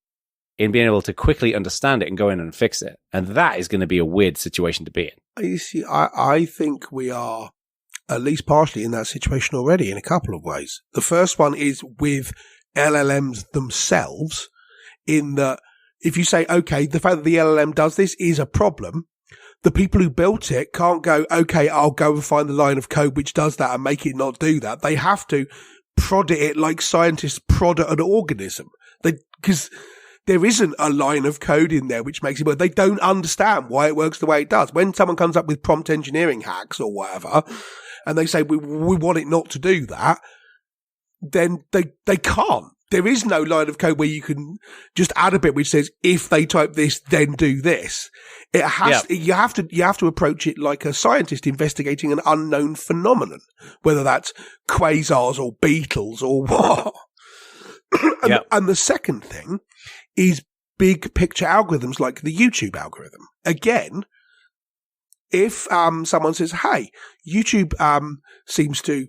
in being able to quickly understand it and go in and fix it. And that is going to be a weird situation to be in. You see, I think we are at least partially in that situation already in a couple of ways. The first one is with LLMs themselves, in that if you say, okay, the fact that the LLM does this is a problem, the people who built it can't go, okay, I'll go and find the line of code which does that and make it not do that. They have to prod it like scientists prod at an organism. Because there isn't a line of code in there which makes it work. They don't understand why it works the way it does. When someone comes up with prompt engineering hacks or whatever, and they say, we want it not to do that, then they can't. There is no line of code where you can just add a bit which says, if they type this, then do this. It has, you have to approach it like a scientist investigating an unknown phenomenon, whether that's quasars or beetles or what. And the second thing is big picture algorithms like the YouTube algorithm. Again, if someone says, hey, YouTube seems to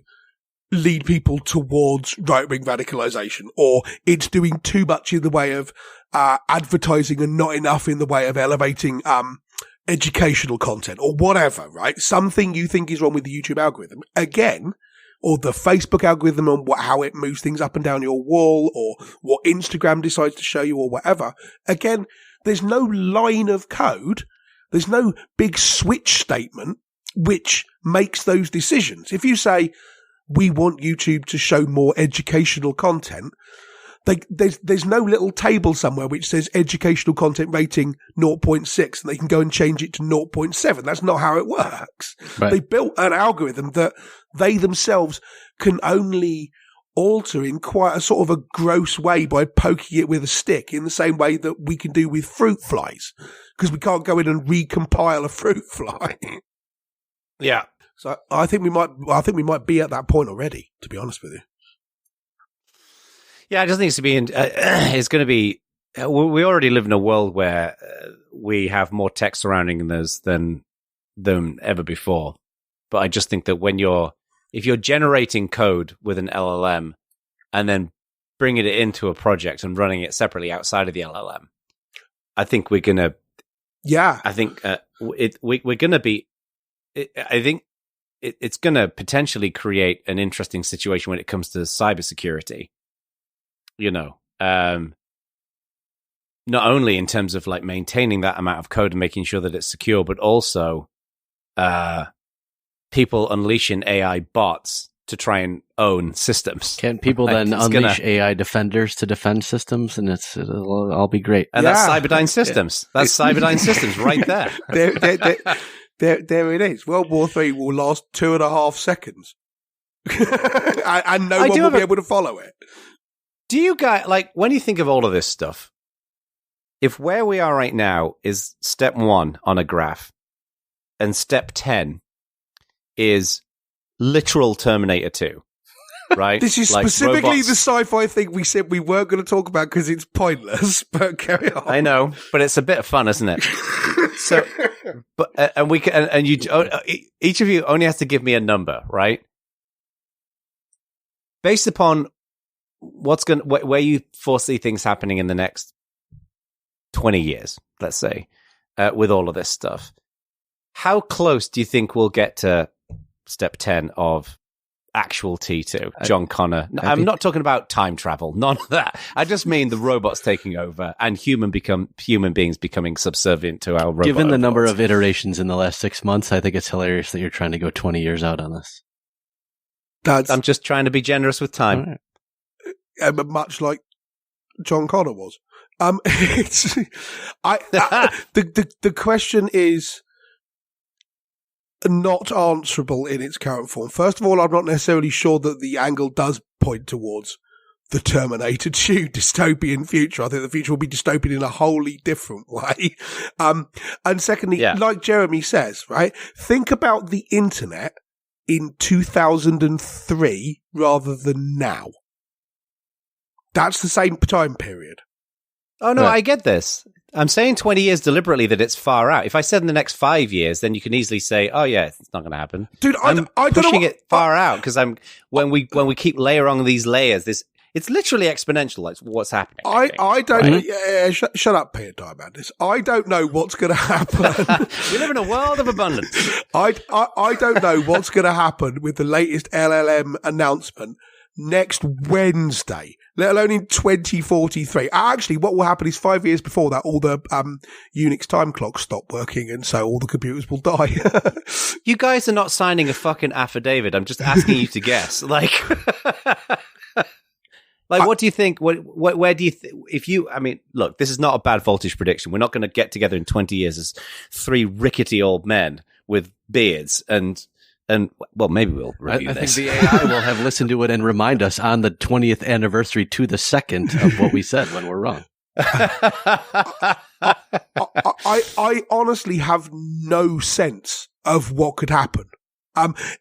lead people towards right-wing radicalization, or it's doing too much in the way of advertising and not enough in the way of elevating educational content, or whatever, right? Something you think is wrong with the YouTube algorithm. Again, or the Facebook algorithm and how it moves things up and down your wall, or what Instagram decides to show you, or whatever. Again, there's no line of code. There's no big switch statement which makes those decisions. If you say, we want YouTube to show more educational content, there's no little table somewhere which says educational content rating 0.6 and they can go and change it to 0.7. That's not how it works. Right. They built an algorithm that they themselves can only alter in quite a sort of a gross way by poking it with a stick, in the same way that we can do with fruit flies, because we can't go in and recompile a fruit fly. Yeah. So I think we might be at that point already, to be honest with you. Yeah, it just needs to be. It's going to be. We already live in a world where we have more tech surrounding us than ever before. But I just think that if you're generating code with an LLM and then bringing it into a project and running it separately outside of the LLM, I think we're going to. Yeah. I think we're going to be. I think it's going to potentially create an interesting situation when it comes to cybersecurity. You know, not only in terms of like maintaining that amount of code and making sure that it's secure, but also people unleashing AI bots to try and own systems. Can't people then unleash AI defenders to defend systems, and it'll all be great? And that's Cyberdyne Systems. Yeah. That's Cyberdyne Systems right there. There it is. World War III will last 2.5 seconds. and no one will be able to follow it. Do you guys, like, when you think of all of this stuff, if where we are right now is step 1 on a graph, and step 10 is literal Terminator 2, right? This is like specifically robots. The sci-fi thing we said we weren't going to talk about because it's pointless, but carry on. I know, but it's a bit of fun, isn't it? So, but and we can, and you, each of you only has to give me a number, right? Based upon where you foresee things happening in the next 20 years, let's say, with all of this stuff. How close do you think we'll get to step 10 of actual T2, John Connor? I'm not talking about time travel, none of that. I just mean the robots taking over and human beings becoming subservient to our robots. Given the number of iterations in the last 6 months, I think it's hilarious that you're trying to go 20 years out on this. I'm just trying to be generous with time. Right. Much like John Connor was. The question is not answerable in its current form. First of all, I'm not necessarily sure that the angle does point towards the Terminator 2 dystopian future. I think the future will be dystopian in a wholly different way. And secondly, like Jeremy says, right, think about the internet in 2003 rather than now. That's the same time period. Oh, no, I get this. I'm saying 20 years deliberately that it's far out. If I said in the next 5 years, then you can easily say, oh, yeah, it's not going to happen. Dude, I'm pushing it far out because when we keep layering on these layers, it's literally exponential. Like what's happening. I don't. Right? Shut up, Peter. Time about this. I don't know what's going to happen. We live in a world of abundance. I don't know what's going to happen with the latest LLM announcement next Wednesday, let alone in 2043. Actually, what will happen is 5 years before that, all the Unix time clocks stop working, and so all the computers will die. You guys are not signing a fucking affidavit. I'm just asking you to guess. Like, what do you think? Where do you if you? I mean, look, this is not a bad voltage prediction. We're not going to get together in 20 years as 3 rickety old men with beards and well, maybe we'll review I this. think the AI will have listened to it and remind us on the 20th anniversary to the second of what we said when we're wrong. I honestly have no sense of what could happen.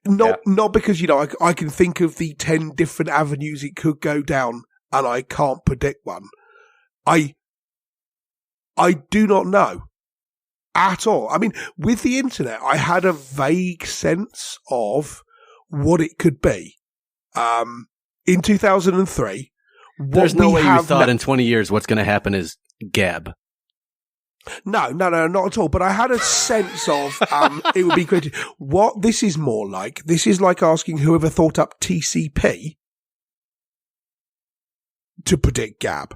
Not because, I can think of the 10 different avenues it could go down and I can't predict one. I do not know. At all. I mean, with the internet, I had a vague sense of what it could be. In 2003, there's no way you thought in 20 years what's going to happen is Gab. No, not at all. But I had a sense of it would be creative. What this is more like, this is like asking whoever thought up TCP to predict Gab.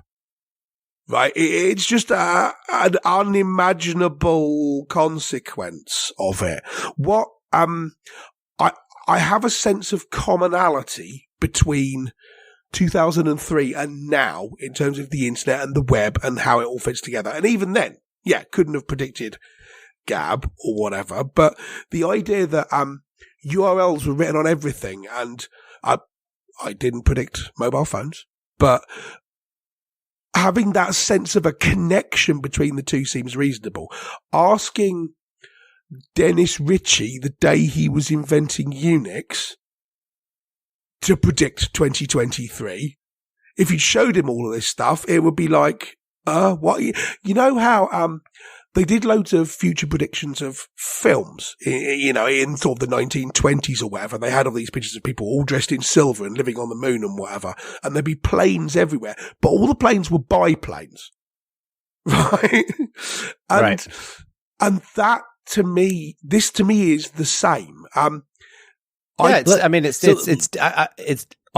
Right, it's just an unimaginable consequence of it. What I have a sense of commonality between 2003 and now in terms of the internet and the web and how it all fits together. And even then, couldn't have predicted Gab or whatever. But the idea that URLs were written on everything, and I didn't predict mobile phones, but having that sense of a connection between the two seems reasonable. Asking Dennis Ritchie the day he was inventing Unix to predict 2023, if you showed him all of this stuff, it would be like, what? You know how they did loads of future predictions of films, in sort of the 1920s or whatever. They had all these pictures of people all dressed in silver and living on the moon and whatever. And there'd be planes everywhere, but all the planes were biplanes. Right? And that to me, this to me is the same. It's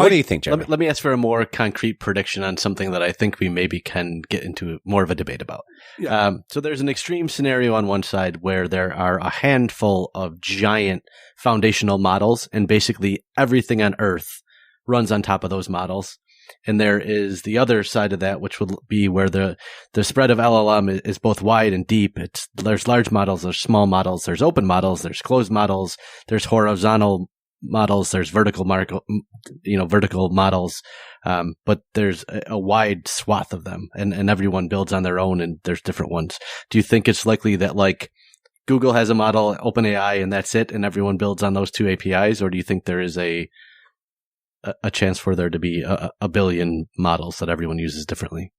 What do you think, Jeremy? Let me ask for a more concrete prediction on something that I think we maybe can get into more of a debate about. Yeah. So there's an extreme scenario on one side where there are a handful of giant foundational models, and basically everything on Earth runs on top of those models. And there is the other side of that, which will be where the spread of LLM is both wide and deep. There's large models, there's small models, there's open models, there's closed models, there's horizontal models, there's vertical models. But there's a wide swath of them, and everyone builds on their own, and there's different ones. Do you think it's likely that like Google has a model, OpenAI, and that's it, and everyone builds on those two APIs? Or do you think there is a chance for there to be a billion models that everyone uses differently?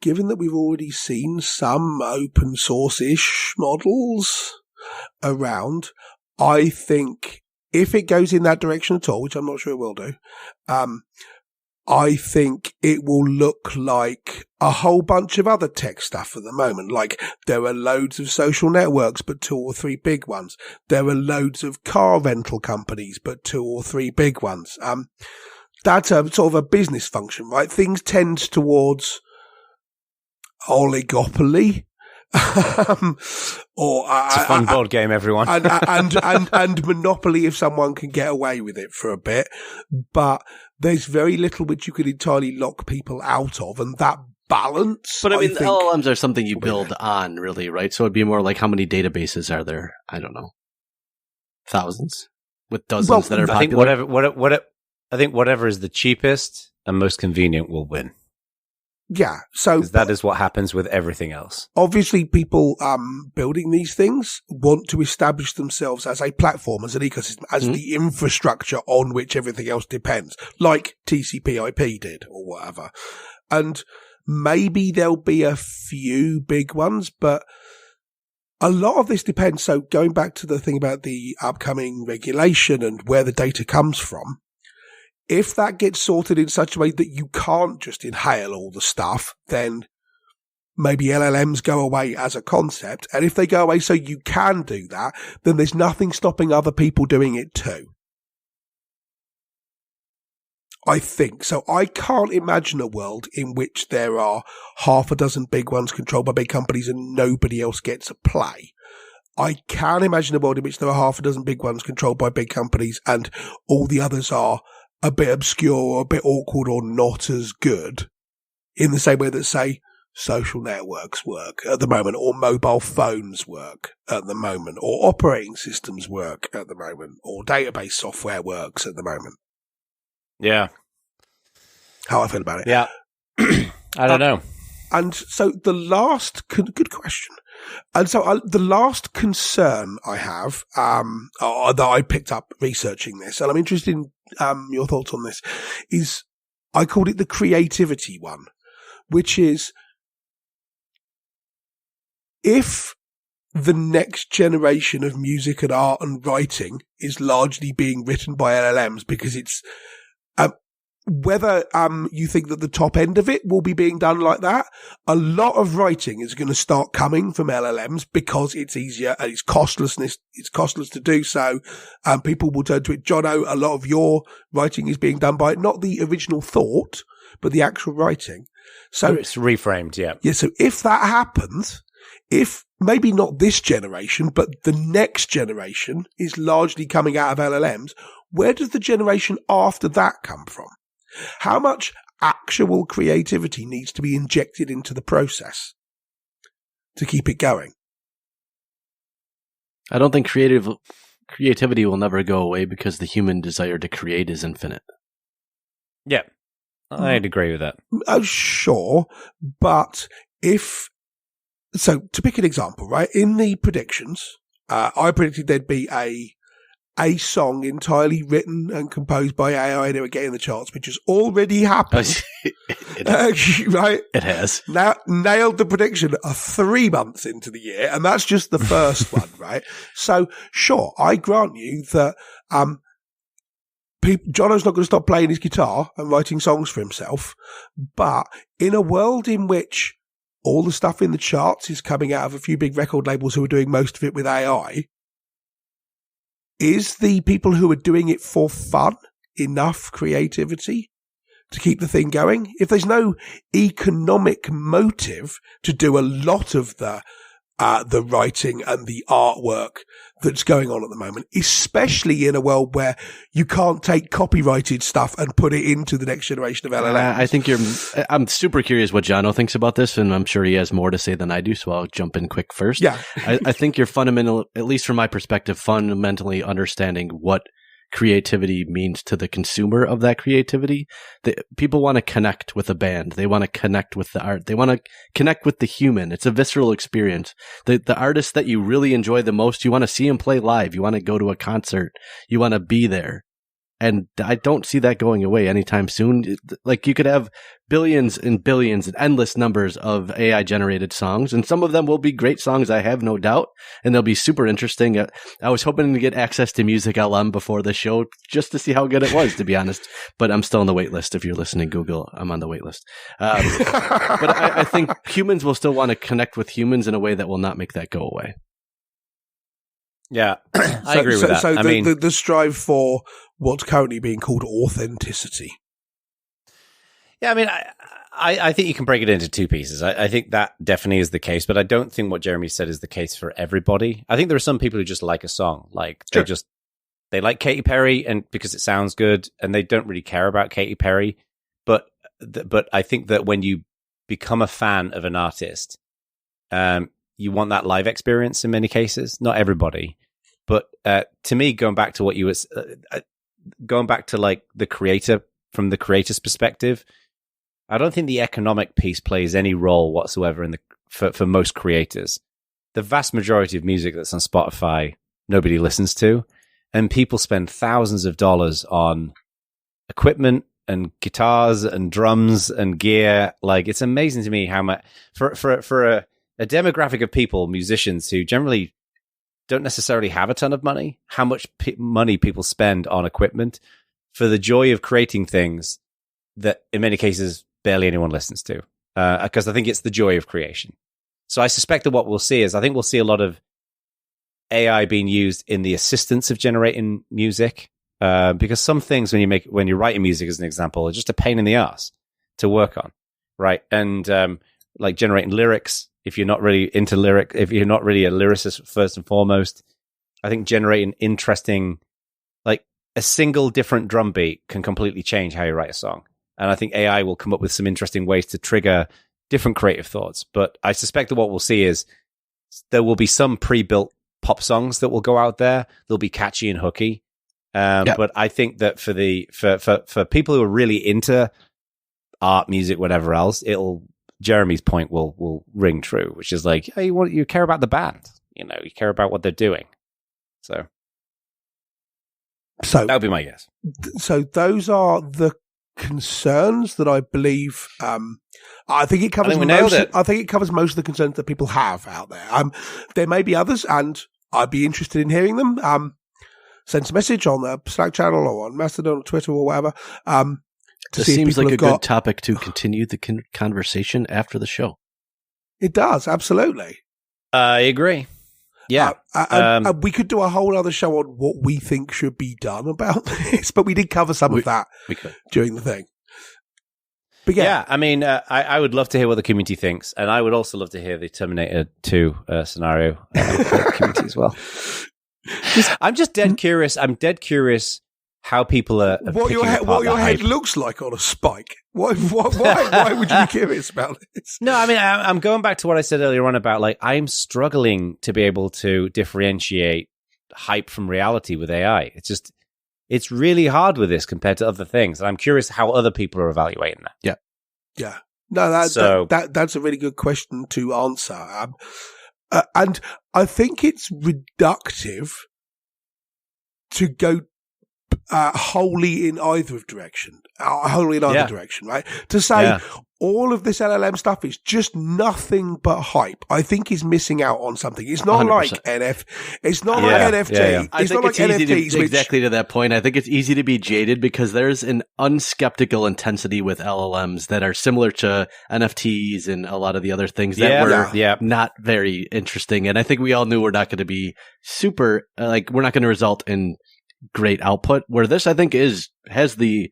Given that we've already seen some open source-ish models around, I think if it goes in that direction at all, which I'm not sure it will do, I think it will look like a whole bunch of other tech stuff at the moment. Like there are loads of social networks, but 2 or 3 big ones. There are loads of car rental companies, but 2 or 3 big ones. That's a sort of a business function, right? Things tend towards oligopoly. It's a fun board game, everyone. and monopoly if someone can get away with it for a bit. But there's very little which you could entirely lock people out of, and that balance. But I mean, the LLMs are something you build on, really, right? So it'd be more like how many databases are there? I don't know, thousands, with dozens that are popular. I think whatever is the cheapest and most convenient will win. Yeah, so that is what happens with everything else. Obviously, people building these things want to establish themselves as a platform, as an ecosystem, as the infrastructure on which everything else depends, like TCP/IP did or whatever. And maybe there'll be a few big ones, but a lot of this depends. So going back to the thing about the upcoming regulation and where the data comes from, if that gets sorted in such a way that you can't just inhale all the stuff, then maybe LLMs go away as a concept. And if they go away so you can do that, then there's nothing stopping other people doing it too. I think. So I can't imagine a world in which there are half a dozen big ones controlled by big companies and nobody else gets a play. I can imagine a world in which there are half a dozen big ones controlled by big companies and all the others are a bit obscure or a bit awkward or not as good, in the same way that, say, social networks work at the moment, or mobile phones work at the moment, or operating systems work at the moment, or database software works at the moment. Yeah. How I feel about it. Yeah. I don't know. And so the last, good question. And so the last concern I have, that I picked up researching this, and I'm interested in your thoughts on this, is I called it the creativity one, which is if the next generation of music and art and writing is largely being written by LLMs because it's whether you think that the top end of it will be being done like that, a lot of writing is going to start coming from LLMs because it's easier and it's costless to do so. People will turn to it. Jono, a lot of your writing is being done by not the original thought, but the actual writing. So it's reframed, yeah. Yeah, so if that happens, if maybe not this generation, but the next generation is largely coming out of LLMs, where does the generation after that come from? How much actual creativity needs to be injected into the process to keep it going? I don't think creativity will never go away because the human desire to create is infinite. Yeah, I'd agree with that. Sure, but so to pick an example, right, in the predictions, I predicted there'd be a song entirely written and composed by AI that would get in the charts, which has already happened. Right? It has. Now, nailed the prediction 3 months into the year, and that's just the first one, right? So, sure, I grant you that Jono's not going to stop playing his guitar and writing songs for himself, but in a world in which all the stuff in the charts is coming out of a few big record labels who are doing most of it with AI, is the people who are doing it for fun enough creativity to keep the thing going, if there's no economic motive to do a lot of the writing and the artwork that's going on at the moment, especially in a world where you can't take copyrighted stuff and put it into the next generation of LLMs. I think I'm super curious what Jono thinks about this, and I'm sure he has more to say than I do, so I'll jump in quick first. Yeah. I think you're fundamental, at least from my perspective, fundamentally understanding what creativity means to the consumer of that creativity. People want to connect with a band. They want to connect with the art. They want to connect with the human. It's a visceral experience. The artists that you really enjoy the most, you want to see them play live. You want to go to a concert. You want to be there. And I don't see that going away anytime soon. Like, you could have billions and billions and endless numbers of AI generated songs, and some of them will be great songs, I have no doubt, and they'll be super interesting. I was hoping to get access to Music LM before the show just to see how good it was, to be honest. But I'm still on the wait list. If you're listening, Google, I'm on the wait list. But I think humans will still want to connect with humans in a way that will not make that go away. Yeah, I agree with that. So the strive for what's currently being called authenticity. Yeah, I mean, I think you can break it into two pieces. I think that definitely is the case, but I don't think what Jeremy said is the case for everybody. I think there are some people who just like a song, like sure. they like Katy Perry and because it sounds good, and they don't really care about Katy Perry. But I think that when you become a fan of an artist, you want that live experience in many cases. Not everybody, but to me, going back to what you was going back to like the creator, from the creator's perspective, I don't think the economic piece plays any role whatsoever for most creators. The vast majority of music that's on Spotify, nobody listens to, and people spend thousands of dollars on equipment and guitars and drums and gear. Like, it's amazing to me how much for a demographic of people, musicians who generally don't necessarily have a ton of money, how much money people spend on equipment for the joy of creating things that in many cases barely anyone listens to, because I think it's the joy of creation. So I suspect that what we'll see is, I think we'll see a lot of AI being used in the assistance of generating music, because some things when you're writing music, as an example, are just a pain in the ass to work on, right? And like generating lyrics, if you're not really into if you're not really a lyricist first and foremost, I think generating interesting, like a single different drum beat can completely change how you write a song. And I think AI will come up with some interesting ways to trigger different creative thoughts. But I suspect that what we'll see is there will be some pre-built pop songs that will go out there. They'll be catchy and hooky. But I think that for people who are really into art, music, whatever else, Jeremy's point will ring true, which is like, hey, you care about the band, you care about what they're doing. So that would be my guess. So those are the concerns that I believe. I think it covers I think it covers most of the concerns that people have out there. There may be others, and I'd be interested in hearing them. Send a message on the Slack channel or on Mastodon or Twitter or whatever. This seems like a good topic to continue the conversation after the show. It does, absolutely. I agree. Yeah. We could do a whole other show on what we think should be done about this, but we did cover some of that during the thing. But yeah, I mean, I would love to hear what the community thinks, and I would also love to hear the Terminator 2 scenario for the community as well. I'm just dead curious. I'm dead curious how people are what your head looks like on a spike. Why would you be curious about this? No, I mean, I'm going back to what I said earlier on about, like, I'm struggling to be able to differentiate hype from reality with AI. It's really hard with this compared to other things. And I'm curious how other people are evaluating that. Yeah. No, that's a really good question to answer. And I think it's reductive to go wholly in either direction, right? To say all of this LLM stuff is just nothing but hype, I think is missing out on something. It's not 100%. Like it's not like NFT. Yeah. I think it's easy to, exactly to that point. I think it's easy to be jaded because there's an unskeptical intensity with LLMs that are similar to NFTs and a lot of the other things that were not very interesting. And I think we all knew we're not going to be super, we're not going to result in great output. Where this, I think, has the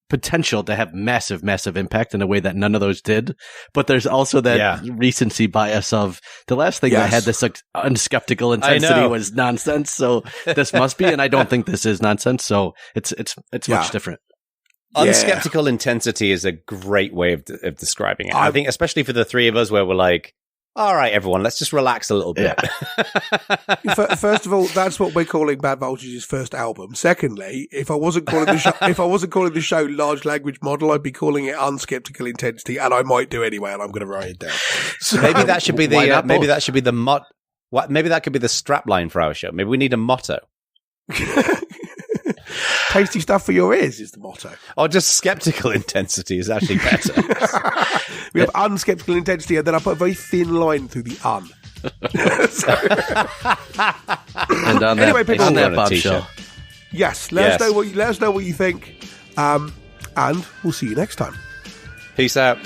potential to have massive impact in a way that none of those did. But there's also that recency bias of the last thing that had this unskeptical intensity was nonsense. So this must be, and I don't think this is nonsense. So it's much different. Unskeptical intensity is a great way of describing it. I think especially for the three of us where we're like, all right, everyone, let's just relax a little bit. First of all, that's what we're calling Bad Voltage's first album. Secondly, if I wasn't calling the show Large Language Model, I'd be calling it Unskeptical Intensity, and I might do anyway, and I'm going to write it down. So maybe that should be maybe that should be the maybe that could be the strapline for our show. Maybe we need a motto. Tasty stuff for your ears is the motto. Or just skeptical intensity is actually better. We have unskeptical intensity, and then I put a very thin line through the un. And on anyway, people, on that bombshell. Yes, let us know what you think, and we'll see you next time. Peace out.